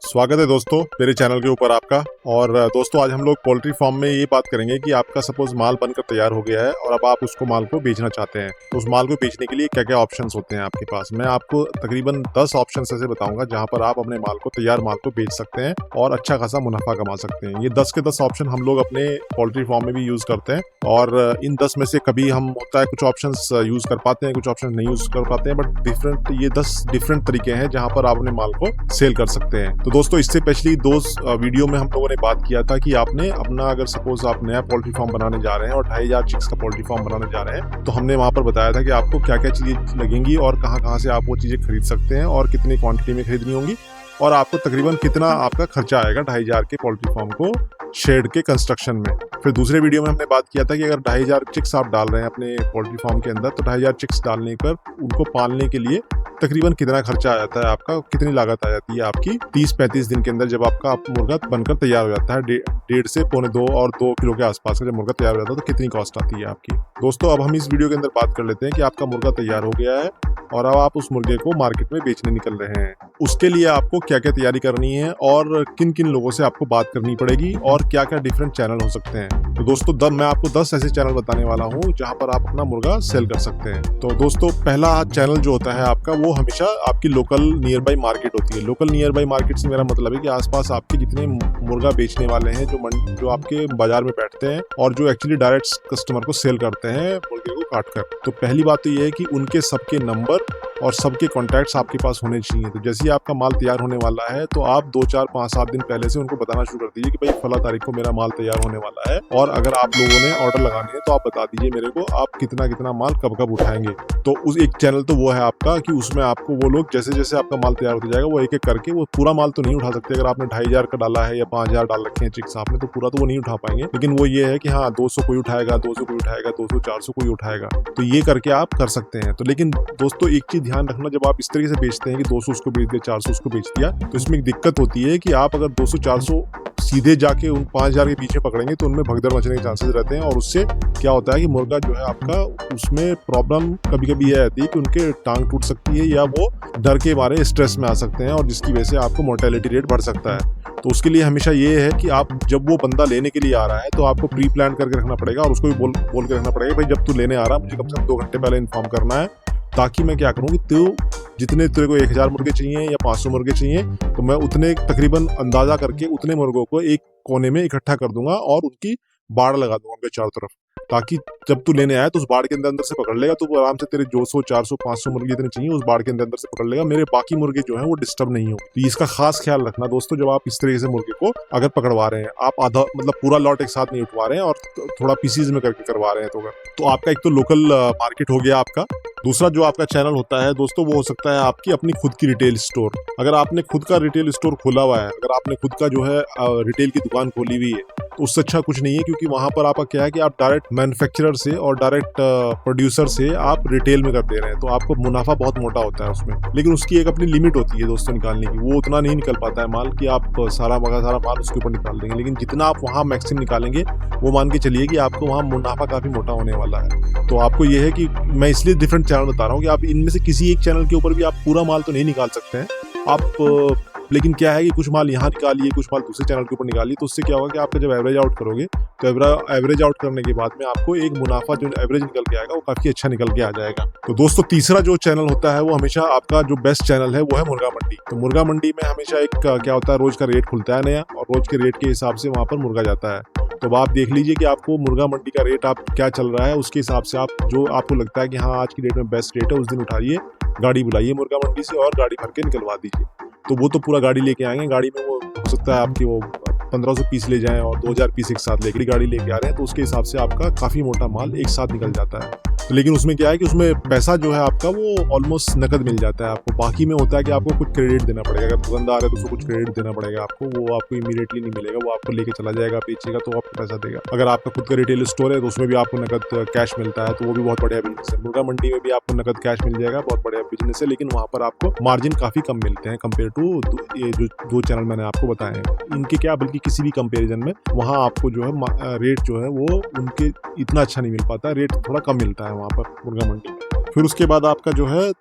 स्वागत है दोस्तों मेरे चैनल के ऊपर आपका। और दोस्तों आज हम लोग पोल्ट्री फार्म में ये बात करेंगे कि आपका सपोज माल बनकर तैयार हो गया है और अब आप उसको माल को बेचना चाहते हैं, तो उस माल को बेचने के लिए क्या क्या ऑप्शंस होते हैं आपके पास। मैं आपको तकरीबन 10 ऑप्शंस ऐसे बताऊंगा जहां पर आप अपने माल को, तैयार माल को बेच सकते हैं और अच्छा खासा मुनाफा कमा सकते हैं। ये 10 के 10 ऑप्शन हम लोग अपने पोल्ट्री फार्म में भी यूज करते हैं और इन 10 में से कभी हम होता है कुछ ऑप्शंस यूज कर पाते हैं, कुछ ऑप्शन नहीं यूज कर पाते हैं, बट ये 10 डिफरेंट तरीके हैं जहां पर आप अपने माल को सेल कर सकते हैं। तो दोस्तों इससे पिछली 2 वीडियो में हम लोगों ने बात किया था कि आपने अपना, अगर सपोज आप नया पोल्ट्री फार्म बनाने जा रहे हैं और 2500 चिक्स का पोल्ट्री फार्म बनाने जा रहे हैं, तो हमने वहां पर बताया था कि आपको क्या क्या चीजें लगेंगी और कहां से आप वो चीजें खरीद सकते हैं और कितनी क्वांटिटी में खरीदनी होंगी और आपको तकरीबन कितना आपका खर्चा आएगा 2500 के पोल्ट्री फार्म को शेड के कंस्ट्रक्शन में। फिर दूसरे वीडियो में हमने बात किया था कि अगर 2500 चिक्स आप डाल रहे हैं अपने पोल्ट्री फार्म के अंदर, तो 2500 चिक्स डालने पर उनको पालने के लिए तकरीबन कितना खर्चा आ जाता है आपका, कितनी लागत आ जाती है आपकी 30-35 दिन के अंदर जब आपका मुर्गा बनकर तैयार हो जाता है। 1.5 से 2.25 और 2 किलो के आसपास का जब मुर्गा तैयार हो जाता है तो कितनी कॉस्ट आती है आपकी। दोस्तों अब हम इस वीडियो के अंदर बात कर लेते हैं कि आपका मुर्गा तैयार हो गया है और अब आप उस मुर्गे को मार्केट में बेचने निकल रहे हैं। उसके लिए आपको क्या क्या तैयारी करनी है और किन किन लोगों से आपको बात करनी पड़ेगी और क्या क्या डिफरेंट चैनल हो सकते हैं। तो दोस्तों मैं आपको 10 ऐसे चैनल बताने वाला हूँ जहाँ पर आप अपना मुर्गा सेल कर सकते हैं। तो दोस्तों पहला चैनल जो होता है आपका, वो हमेशा आपकी लोकल नियर बाई मार्केट होती है। लोकल नियर बाई मार्केट से मेरा मतलब है कि आसपास आपके जितने मुर्गा बेचने वाले हैं, जो आपके बाजार में बैठते हैं और जो एक्चुअली डायरेक्ट कस्टमर को सेल करते हैं मुर्गे को काट कर। तो पहली बात तो ये है कि उनके सबके नंबर और सबके कॉन्टैक्ट्स आपके पास होने चाहिए। तो जैसे ही आपका माल तैयार होने वाला है तो आप 2, 4, 5, 7 दिन पहले से उनको बताना शुरू कर दीजिए कि भाई फला तारीख को मेरा माल तैयार होने वाला है और अगर आप लोगों ने ऑर्डर लगानी है तो आप बता दीजिए मेरे को आप कितना कितना माल कब कब उठाएंगे। तो उस एक चैनल तो वो है आपका कि उसमें आपको वो लोग जैसे जैसे आपका माल तैयार होता जाएगा वो एक एक करके, वो पूरा माल तो नहीं उठा सकते। अगर आपने 2500 का डाला है या 5000 डाल रखे हैं चिक्स आपने, तो पूरा तो वो नहीं उठा पाएंगे, लेकिन वो ये है कि हाँ 200 कोई उठाएगा, 200 कोई उठाएगा, 200 400 कोई उठाएगा। तो ये करके आप कर सकते हैं। तो लेकिन दोस्तों एक चीज ध्यान रखना, जब आप इस तरीके से बेचते हैं कि 200 उसको बेच दिया, 400 उसको बेच दिया, तो इसमें एक दिक्कत होती है कि आप अगर 200-400 सीधे जाके उन 5000 के पीछे पकड़ेंगे तो उनमें भगदड़ मचने के चांसेस रहते हैं और उससे क्या होता है कि मुर्गा जो है आपका, उसमें प्रॉब्लम कभी कभी यह रहती है कि उनके टांग टूट सकती है या वो डर के मारे स्ट्रेस में आ सकते हैं और जिसकी वजह से आपको मोर्टेलिटी रेट बढ़ सकता है। तो उसके लिए हमेशा ये है कि आप जब वो बंदा लेने के लिए आ रहा है तो आपको प्री प्लान करके रखना पड़ेगा और उसको भी बोल के रखना पड़ेगा भाई जब तू लेने आ रहा है मुझे कम से कम 2 घंटे पहले इन्फॉर्म करना है, ताकि मैं क्या करूँ कि तू जितने तेरे को 1000 मुर्गे चाहिए या 500 मुर्गे चाहिए, तो मैं उतने तकरीबन अंदाजा करके उतने मुर्गों को एक कोने में इकट्ठा कर दूंगा और उनकी बाड़ लगा दूंगा उनके चारों तरफ, ताकि जब तू लेने आया तो उस बाड़ के अंदर से पकड़ लेगा, तो वो आराम से तेरे 200, 400, 500 मुर्गे जितने चाहिए उस बाड़ के अंदर से पकड़ लेगा, मेरे बाकी मुर्गे जो हैं वो डिस्टर्ब नहीं हो। तो इसका खास ख्याल रखना दोस्तों, जब आप इस तरीके से मुर्गे को अगर पकड़वा रहे हैं, आप आधा मतलब पूरा लॉट एक साथ नहीं उठवा रहे हैं और थोड़ा पीसीज में करके करवा रहे हैं, तो आपका एक तो लोकल मार्केट हो गया आपका। दूसरा जो आपका चैनल होता है दोस्तों वो हो सकता है आपकी अपनी खुद की रिटेल स्टोर। अगर आपने खुद का रिटेल स्टोर खोला हुआ है, अगर आपने खुद का जो है रिटेल की दुकान खोली हुई है, तो उससे अच्छा कुछ नहीं है, क्योंकि वहां पर आपका क्या है कि आप डायरेक्ट मैन्युफैक्चरर से और डायरेक्ट प्रोड्यूसर से आप रिटेल में कर दे रहे हैं, तो आपको मुनाफा बहुत मोटा होता है उसमें, लेकिन उसकी एक अपनी लिमिट होती है दोस्तों निकालने की। वो उतना नहीं निकल पाता है माल कि आप सारा माल उसके ऊपर निकाल देंगे, लेकिन जितना आप वहाँ मैक्सिमम निकालेंगे वो मान के चलिए कि आपको वहाँ मुनाफा काफी मोटा होने वाला है। तो आपको ये है कि मैं इसलिए डिफरेंट चैनल बता रहा हूँ कि आप इनमें से किसी एक चैनल के ऊपर भी आप पूरा माल तो नहीं निकाल सकते हैं आप, लेकिन क्या है कि कुछ माल यहाँ निकालिए, कुछ माल दूसरे चैनल के ऊपर निकालिए, तो उससे क्या होगा कि आपका जब एवरेज आउट करोगे तो एवरेज आउट करने के बाद में आपको एक मुनाफा जो एवरेज निकल के आएगा वो काफी अच्छा निकल के आ जाएगा। तो दोस्तों तीसरा जो चैनल होता है वो हमेशा आपका जो बेस्ट चैनल है वो है मुर्गा मंडी। तो मुर्गा मंडी में हमेशा एक क्या होता है, रोज का रेट खुलता है नया और रोज के रेट के हिसाब से वहां पर मुर्गा जाता है। तो आप देख लीजिए कि आपको मुर्गा मंडी का रेट आप क्या चल रहा है, उसके हिसाब से आप जो आपको लगता है कि हाँ आज की डेट में बेस्ट रेट है, उस दिन उठाइए, गाड़ी बुलाइए मुर्गा मंडी से और गाड़ी भर के निकलवा दीजिए। तो वो तो पूरा गाड़ी लेके आएंगे, गाड़ी में वो हो सकता है आपकी वो 1500 पीस ले जाएं और 2000 पीस एक साथ लेकर गाड़ी लेके आ रहे हैं, तो उसके हिसाब से आपका काफी मोटा माल एक साथ निकल जाता है। तो लेकिन उसमें क्या है कि उसमें पैसा जो है आपका वो ऑलमोस्ट नकद मिल जाता है आपको। बाकी में होता है कि आपको कुछ क्रेडिट देना पड़ेगा, अगर दुकानदार है तो उसको कुछ क्रेडिट देना पड़ेगा आपको, वो आपको इमीडिएटली नहीं मिलेगा, वो आपको लेके चला जाएगा, बेचेगा तो आपको पैसा देगा। अगर आपका खुद का रिटेल स्टोर है तो उसमें भी आपको नकद कैश मिलता है, तो वो भी बहुत बढ़िया बिजनेस है। मुर्गा मंडी में भी आपको नकद कैश मिल जाएगा, बहुत बढ़िया बिजनेस है, लेकिन वहाँ पर आपको मार्जिन काफी कम मिलते हैं कंपेयर टू ये जो 2 चैनल मैंने आपको बताए हैं इनके, क्या बल्कि किसी भी कंपेरिजन में वहाँ आपको जो है रेट जो है वो उनके इतना अच्छा नहीं मिल पाता, रेट थोड़ा कम मिलता है वहाँ पर मुर्गा मंडी में। फिर उसके बाद आपका जो है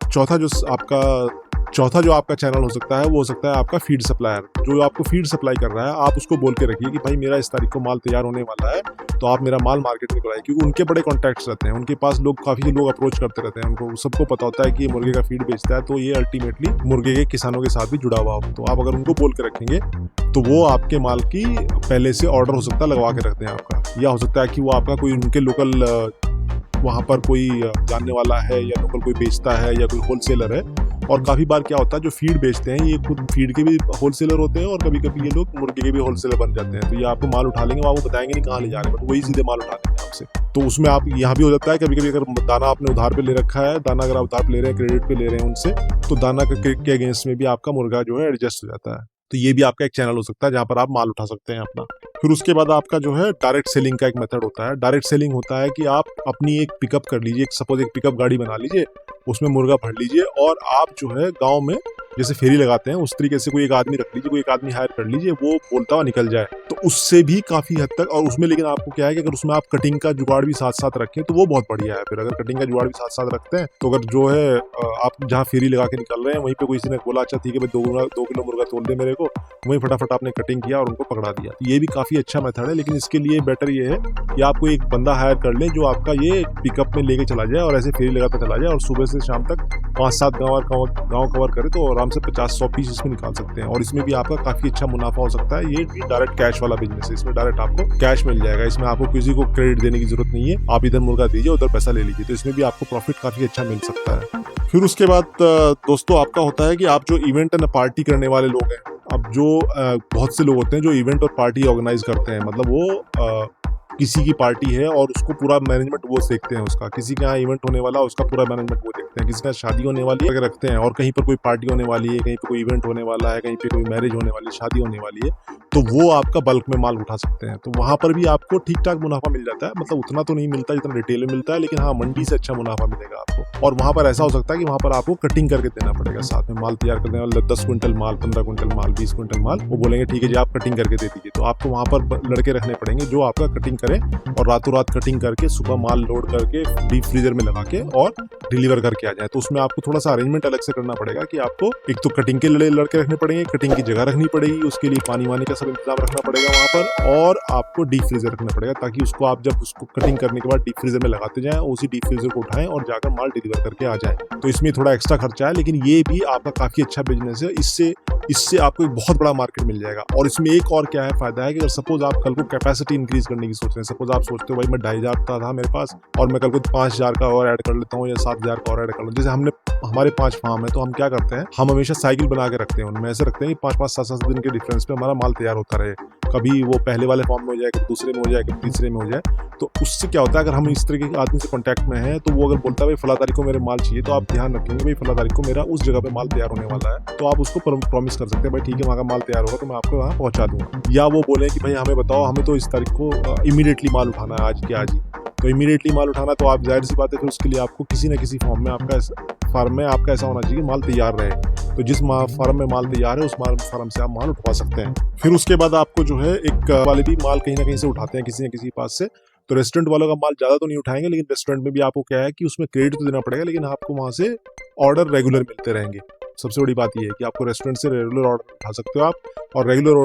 चौथा जो आपका चैनल हो सकता है वो हो सकता है आपका फीड सप्लायर। जो आपको फीड सप्लाई कर रहा है आप उसको बोल के रखिए कि भाई मेरा इस तारीख को माल तैयार होने वाला है, तो आप मेरा माल मार्केट में कराइए, क्योंकि उनके बड़े कॉन्टैक्ट्स रहते हैं, उनके पास काफ़ी लोग अप्रोच करते रहते हैं, उनको सबको पता होता है कि ये मुर्गे का फीड बेचता है, तो ये अल्टीमेटली मुर्गे के किसानों के साथ भी जुड़ा हुआ हो। तो आप अगर उनको बोल के रखेंगे तो वो आपके माल की पहले से ऑर्डर हो सकता है लगवा के रखते हैं आपका, या हो सकता है कि वो आपका कोई उनके लोकल वहाँ पर कोई जानने वाला है या लोकल कोई बेचता है या कोई होलसेलर है। और काफ़ी बार क्या होता है जो फीड बेचते हैं ये खुद फीड के भी होलसेलर होते हैं और कभी कभी ये लोग मुर्गे के भी होलसेलर बन जाते हैं। तो ये आपको माल उठा लेंगे, वो आपको बताएंगे नहीं कहाँ ले जा रहे हैं, बट वही सीधे माल उठा लेंगे आपसे। तो उसमें आप यहाँ भी हो जाता है कभी कभी अगर दाना आपने उधार पे ले रखा है, दाना अगर आप उधार पे ले रहे हैं, क्रेडिट पे ले रहे हैं उनसे, तो दाना के अगेंस्ट में भी आपका मुर्गा जो है एडजस्ट हो जाता है। तो ये भी आपका एक चैनल हो सकता है जहाँ पर आप माल उठा सकते हैं अपना। फिर उसके बाद आपका जो है डायरेक्ट सेलिंग का एक मेथड होता है। डायरेक्ट सेलिंग होता है कि आप अपनी एक पिकअप कर लीजिए, सपोज एक पिकअप गाड़ी बना लीजिए, उसमें मुर्गा भर लीजिए और आप जो है गांव में जैसे फेरी लगाते हैं उस तरीके से कोई एक आदमी रख लीजिए, कोई एक आदमी हायर कर लीजिए, वो बोलता हुआ निकल जाए। तो उससे भी काफ़ी हद तक, और उसमें लेकिन आपको क्या है कि अगर उसमें आप कटिंग का जुगाड़ भी साथ साथ रखें तो वो बहुत बढ़िया है। फिर अगर कटिंग का जुगाड़ भी साथ साथ रखते हैं तो अगर जो है आप जहाँ फेरी लगा के निकल रहे हैं वहीं पे किसी ने बोला अच्छा ठीक है भाई 2 किलो मुर्गा तोल दे मेरे को, वहीं फटाफट आपने कटिंग किया और उनको पकड़ा दिया। तो ये भी काफ़ी अच्छा मेथड है, लेकिन इसके लिए बेटर ये है कि आपको एक बंदा हायर कर ले जो आपका ये पिकअप में लेके चला जाए और ऐसे फेरी लगाता चला जाए और सुबह से शाम तक 5-7 गाँव कवर करे तो आराम से 50-100 पीस इसमें निकाल सकते हैं। और इसमें भी आपका काफ़ी अच्छा मुनाफा हो सकता है। ये डायरेक्ट कैश वाला बिजनेस है, इसमें डायरेक्ट आपको कैश मिल जाएगा, इसमें आपको किसी को क्रेडिट देने की जरूरत नहीं है, आप इधर मुर्गा दीजिए उधर पैसा ले लीजिए, तो इसमें भी आपको प्रॉफिट काफ़ी अच्छा मिल सकता है। फिर उसके बाद दोस्तों आपका होता है कि आप जो इवेंट एंड पार्टी करने वाले लोग हैं, अब जो बहुत से लोग होते हैं जो इवेंट और पार्टी ऑर्गेनाइज करते हैं, मतलब वो किसी की पार्टी है और उसको पूरा मैनेजमेंट वो देखते हैं, उसका किसी के यहाँ इवेंट होने वाला उसका पूरा मैनेजमेंट वो देखते हैं, किसी के यहाँ शादी होने वाली है रखते हैं, और कहीं पर कोई पार्टी होने वाली है, कहीं पर कोई इवेंट होने वाला है, कहीं पे कोई मैरिज होने वाली है, शादी होने वाली है, तो वो आपका बल्क में माल उठा सकते हैं। तो वहाँ पर भी आपको ठीक ठाक मुनाफा मिल जाता है, मतलब उतना तो नहीं मिलता जितना रिटेल में मिलता है, लेकिन हाँ मंडी से अच्छा मुनाफा मिलेगा आपको। और वहाँ पर ऐसा हो सकता है कि वहाँ पर आपको कटिंग करके देना पड़ेगा, साथ में माल तैयार करने वाला 10 क्विंटल माल, 15 क्विंटल माल, 20 क्विंटल माल, वो बोलेंगे ठीक है जी आप कटिंग करके दे दीजिए। तो आपको वहाँ पर लड़के रखने पड़ेंगे जो आपका कटिंग करें और रातों रात कटिंग करके सुबह माल लोड करके डीप फ्रीजर में लगा के और डिलीवर करके आ जाए। तो उसमें आपको थोड़ा सा अरेंजमेंट अलग से करना पड़ेगा कि आपको एक तो कटिंग के लड़के रखने पड़ेंगे, कटिंग की जगह रखनी पड़ेगी, उसके लिए पानी वानी का सब इंतजाम रखना पड़ेगा वहाँ पर, और आपको डीप फ्रीजर रखना पड़ेगा ताकि उसको आप जब उसको कटिंग करने के बाद डीप फ्रीजर में लगाते जाएं उसी डीप फ्रीजर को उठाएं और जाकर माल डिलीवर करके आ जाए। तो इसमें थोड़ा एक्स्ट्रा खर्चा है, लेकिन ये भी आपका काफी अच्छा बिजनेस है। इससे आपको एक बहुत बड़ा मार्केट मिल जाएगा। और इसमें एक और क्या है फायदा है कि अगर सपोज आप कल को कैपेसिटी इंक्रीज करने की सोच रहे हैं, सपोज आप सोचते हो भाई मैं 2,500 था मेरे पास और मैं कल को 5,000 का और ऐड कर लेता हूँ या 7,000 का और ऐड कर लेता हूँ। जैसे हमारे 5 फार्म है तो हम क्या करते हैं, हम हमेशा साइकिल बना के रखते हैं, उनमें ऐसे रखते हैं कि 5-5, 7-7 दिन के डिफरेंस पे हमारा माल तैयार होता रहे, कभी वो पहले वाले फॉर्म में हो जाए, कभी दूसरे में हो जाए, कभी तीसरे में हो जाए। तो उससे क्या होता है अगर हम इस तरह के आदमी से कांटेक्ट में हैं तो वो अगर बोलता है भाई फला तारीख को मेरे माल चाहिए, तो आप ध्यान रखेंगे भाई फला तारीख को मेरा उस जगह पे माल तैयार होने वाला है, तो आप उसको प्रॉमिस कर सकते हैं भाई ठीक है वहाँ का माल तैयार होगा तो मैं आपको वहाँ पहुँचा दूंगा। या वो बोले कि भाई हमें बताओ हमें तो इस तारीख को इमीडिएटली माल उठाना है आज के आज ही, तो इमीडिएटली माल उठाना, तो आप जाहिर सी बात है फिर उसके लिए आपको किसी न किसी फार्म में आपका ऐसा होना चाहिए माल तैयार रहे। तो जिस फार्म में माल तैयार है उस फार्म से आप माल उठवा सकते हैं। फिर उसके बाद आपको जो है एक वाले भी माल कहीं ना कहीं से उठाते हैं किसी न किसी पास से, तो रेस्टोरेंट वालों का माल ज़्यादा तो नहीं उठाएंगे, लेकिन रेस्टोरेंट में भी आपको क्या है कि उसमें क्रेडिट तो देना पड़ेगा, लेकिन आपको वहाँ से ऑर्डर रेगुलर मिलते रहेंगे। सबसे बड़ी बात ये है कि आपको रेस्टोरेंट से रेगुलर ऑर्डर उठा सकते हो आप, और रेगुलर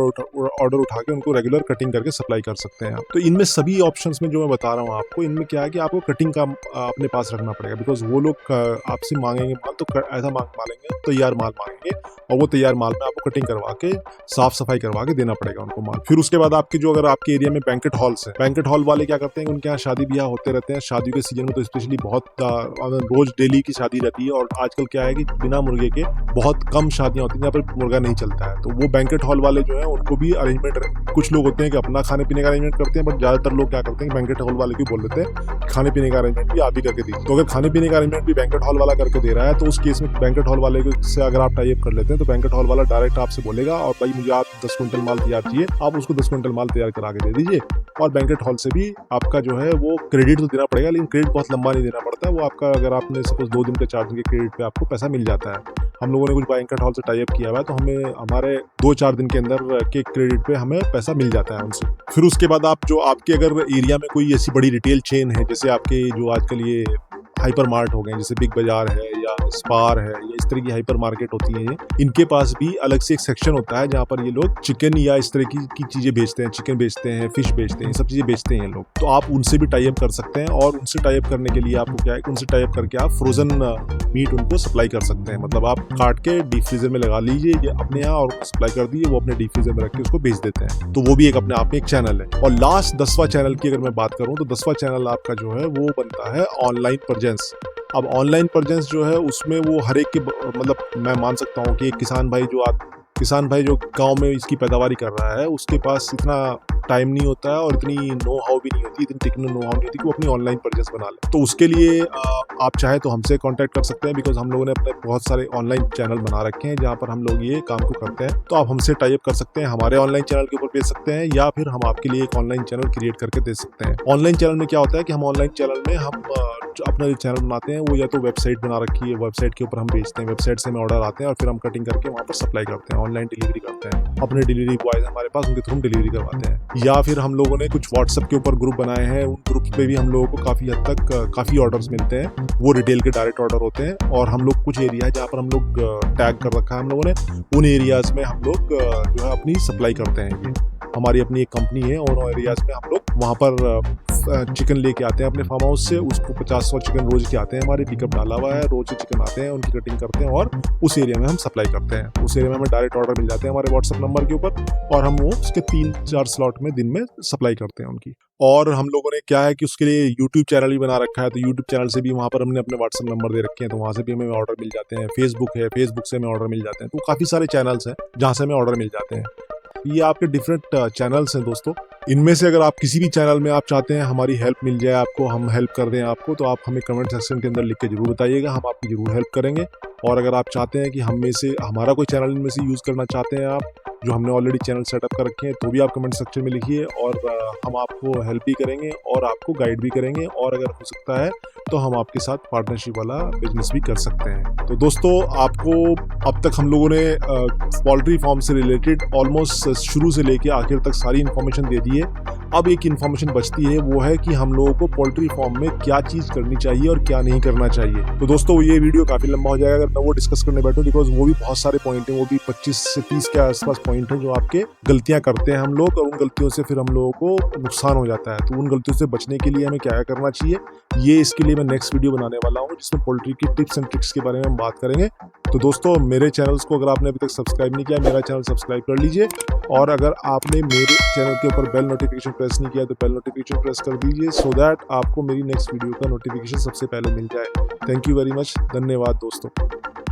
ऑर्डर उठा के उनको रेगुलर कटिंग करके सप्लाई कर सकते हैं आप। तो इनमें सभी ऑप्शंस में जो मैं बता रहा हूँ आपको, इनमें क्या है कि आपको कटिंग का अपने पास रखना पड़ेगा, बिकॉज वो लोग आपसे मांगेंगे माल तो ऐसा मांगेंगे तैयार माल मांगेंगे, और वो तैयार माल में आपको कटिंग करवा के साफ सफाई करवा के देना पड़ेगा उनको माल। फिर उसके बाद आपकी जो अगर आपके एरिया में बैंकेट हॉल्स है, बैंकेट हॉल वाले क्या करते हैं उनके यहाँ शादी ब्याह होते रहते हैं, शादियों के सीजन में तो स्पेशली बहुत रोज डेली की शादी रहती है, और आजकल क्या है कि बिना मुर्गे के बहुत कम शादियां होती हैं जहाँ पर मुर्गा नहीं चलता है। तो वो बैंकेट हॉल वाले जो है उनको भी अरेंजमेंट, कुछ लोग होते हैं कि अपना खाने पीने का अरेंजमेंट करते हैं, बट ज्यादातर लोग क्या करते हैं बैंकेट हॉल वाले को बोल देते हैं खाने पीने का अरेंजमेंट भी आप ही करके दीजिए। तो अगर खाने पीने का अरेंजमेंट भी बैंकेट हॉल वाला करके दे रहा है तो उस केस में बैंकेट हॉल वाले से अगर आप टाई अप कर लेते हैं तो बैंकेट हॉल वाला डायरेक्ट आपसे बोलेगा और भाई मुझे आप 10 क्विंटल माल तैयार चाहिए, आप उसको 10 क्विंटल माल तैयार करा के दे दीजिए। और बैंकेट हॉल से भी आपका जो है वो क्रेडिट तो देना पड़ेगा, लेकिन क्रेडिट बहुत लंबा नहीं देना पड़ता है, वो आपका अगर आपने सपोज 2 दिन के 4 दिन के क्रेडिट पे आपको पैसा मिल जाता है। हम लोगों ने कुछ बैंकेट हॉल से टाई अप किया हुआ है तो हमें हमारे 2-4 दिन के अंदर के क्रेडिट पे हमें पैसा मिल जाता है उनसे। फिर उसके बाद आप जो आपके अगर एरिया में कोई ऐसी बड़ी रिटेल चेन है, जैसे आपके जो आजकल ये हाइपर मार्ट हो गए जैसे बिग बाजार है या स्पार है या इस तरह की हाइपर मार्केट होती है, इनके पास भी अलग से एक सेक्शन होता है जहाँ पर ये लोग चिकन या इस तरह की चीजें बेचते हैं, चिकन बेचते हैं, फिश बेचते हैं, सब चीजें बेचते हैं लोग। तो आप उनसे भी टाई अप कर सकते हैं और उनसे टाई अप करने के लिए आपको क्या है, उनसे टाई अप करके आप फ्रोजन मीट उनको सप्लाई कर सकते हैं। मतलब आप काट के डीप फ्रीजर में लगा लीजिए ये अपने यहाँ और सप्लाई कर दीजिए, वो अपने डीप फ्रीजर में रख के उसको बेच देते हैं। तो वो भी एक अपने आप में एक चैनल है। और लास्ट 10वां चैनल की अगर मैं बात करूं तो 10वां चैनल आपका जो है वो बनता है ऑनलाइन प्रेजेंस। अब ऑनलाइन प्रेजेंस जो है उसमें वो हर एक के मतलब मैं मान सकता हूँ कि एक किसान भाई जो गांव में इसकी पैदावारी कर रहा है, उसके पास इतना टाइम नहीं होता है और इतनी नो हाउ भी नहीं होती, इतनी टेक्निकल नो हाउ नहीं होती कि वो अपनी ऑनलाइन परचेस बना ले। तो उसके लिए आप चाहे तो हमसे कांटेक्ट कर सकते हैं, बिकॉज हम लोगों ने अपने बहुत सारे ऑनलाइन चैनल बना रखे हैं जहाँ पर हम लोग ये काम को करते हैं। तो आप हमसे टाई अप कर सकते हैं, हमारे ऑनलाइन चैनल के ऊपर भेज सकते हैं या फिर हम आपके लिए एक ऑनलाइन चैनल क्रिएट करके दे सकते हैं। ऑनलाइन चैनल में क्या होता है कि हम ऑनलाइन चैनल में हम अपना जो चैनल बनाते हैं वो या तो वेबसाइट बना रखी है, वेबसाइट के ऊपर हम बेचते हैं, वेबसाइट से हमें ऑर्डर आते हैं और फिर हम कटिंग करके वहाँ पर सप्लाई करते हैं, ऑनलाइन डिलीवरी करते हैं। अपने डिलीवरी बॉयज हमारे पास, उनके थ्रू डिलीवरी करवाते हैं। या फिर हम लोगों ने कुछ व्हाट्सएप के ऊपर ग्रुप बनाए हैं, उन ग्रुप पे भी हम लोगों को काफ़ी हद तक काफ़ी ऑर्डर्स मिलते हैं। वो रिटेल के डायरेक्ट ऑर्डर होते हैं और हम लोग कुछ एरिया है जहाँ पर हम लोग टैग कर रखा है हम लोगों ने, उन एरियाज में हम लोग जो है अपनी सप्लाई करते हैं। ये हमारी अपनी एक कंपनी है और एरियाज में हम लोग वहाँ पर चिकन लेके आते हैं अपने फार्म हाउस से। उसको 50-100 चिकन रोज के आते हैं, हमारे पिकअप डाला हुआ है, रोज से चिकन आते हैं, उनकी कटिंग करते हैं और उस एरिया में हम सप्लाई करते हैं। उस एरिया में हमें डायरेक्ट ऑर्डर मिल जाते हैं हमारे व्हाट्सएप नंबर के ऊपर और हम वो उसके 3-4 स्लॉट में दिन में सप्लाई करते हैं उनकी। और हम लोगों ने क्या है कि उसके लिए यूट्यूब चैनल भी बना रखा है, तो यूट्यूब चैनल से भी वहाँ पर हमने अपने व्हाट्सएप नंबर दे रखे हैं, तो वहाँ से भी हमें ऑर्डर मिल जाते हैं। फेसबुक है, फेसबुक से हमें ऑर्डर मिल जाते हैं। तो काफ़ी सारे चैनल्स हैं जहाँ से हमें ऑर्डर मिल जाते हैं। ये आपके डिफरेंट चैनल्स हैं दोस्तों। इनमें से अगर आप किसी भी चैनल में आप चाहते हैं हमारी हेल्प मिल जाए आपको, हम हेल्प कर दें आपको, तो आप हमें कमेंट सेक्शन के अंदर लिख के जरूर बताइएगा, हम आपकी जरूर हेल्प करेंगे। और अगर आप चाहते हैं कि हम में से हमारा कोई चैनल इनमें से यूज़ करना चाहते हैं आप, जो हमने ऑलरेडी चैनल सेटअप कर रखे हैं, तो भी आप कमेंट सेक्शन में लिखिए और हम आपको हेल्प भी करेंगे और आपको गाइड भी करेंगे। और अगर हो सकता है तो हम आपके साथ पार्टनरशिप वाला बिजनेस भी कर सकते हैं। तो दोस्तों आपको अब तक हम लोगों ने पोल्ट्री फार्म से रिलेटेड ऑलमोस्ट शुरू से लेके आखिर तक सारी इन्फॉर्मेशन दे दी है। अब एक इन्फॉर्मेशन बचती है, वो है कि हम लोगों को पोल्ट्री फार्म में क्या चीज़ करनी चाहिए और क्या नहीं करना चाहिए। तो दोस्तों ये वीडियो काफ़ी लंबा हो जाएगा अगर मैं वो डिस्कस करने बैठूं, बिकॉज वो भी बहुत सारे पॉइंट हैं, वो भी 25 से 30 के आसपास पॉइंट हैं जो आपके गलतियां करते हैं हम लोग, और उन गलतियों से फिर हम लोगों को नुकसान हो जाता है। तो उन गलतियों से बचने के लिए हमें क्या करना चाहिए, ये इसके लिए मैं नेक्स्ट वीडियो बनाने वाला हूँ जिसमें पोल्ट्री की टिप्स एंड ट्रिक्स के बारे में हम बात करेंगे। तो दोस्तों मेरे चैनल्स को अगर आपने अभी तक सब्सक्राइब नहीं किया, मेरा चैनल सब्सक्राइब कर लीजिए। और अगर आपने मेरे चैनल के ऊपर बेल नोटिफिकेशन प्रेस नहीं किया तो बेल नोटिफिकेशन प्रेस कर दीजिए, सो दैट आपको मेरी नेक्स्ट वीडियो का नोटिफिकेशन सबसे पहले मिल जाए। थैंक यू वेरी मच, धन्यवाद दोस्तों।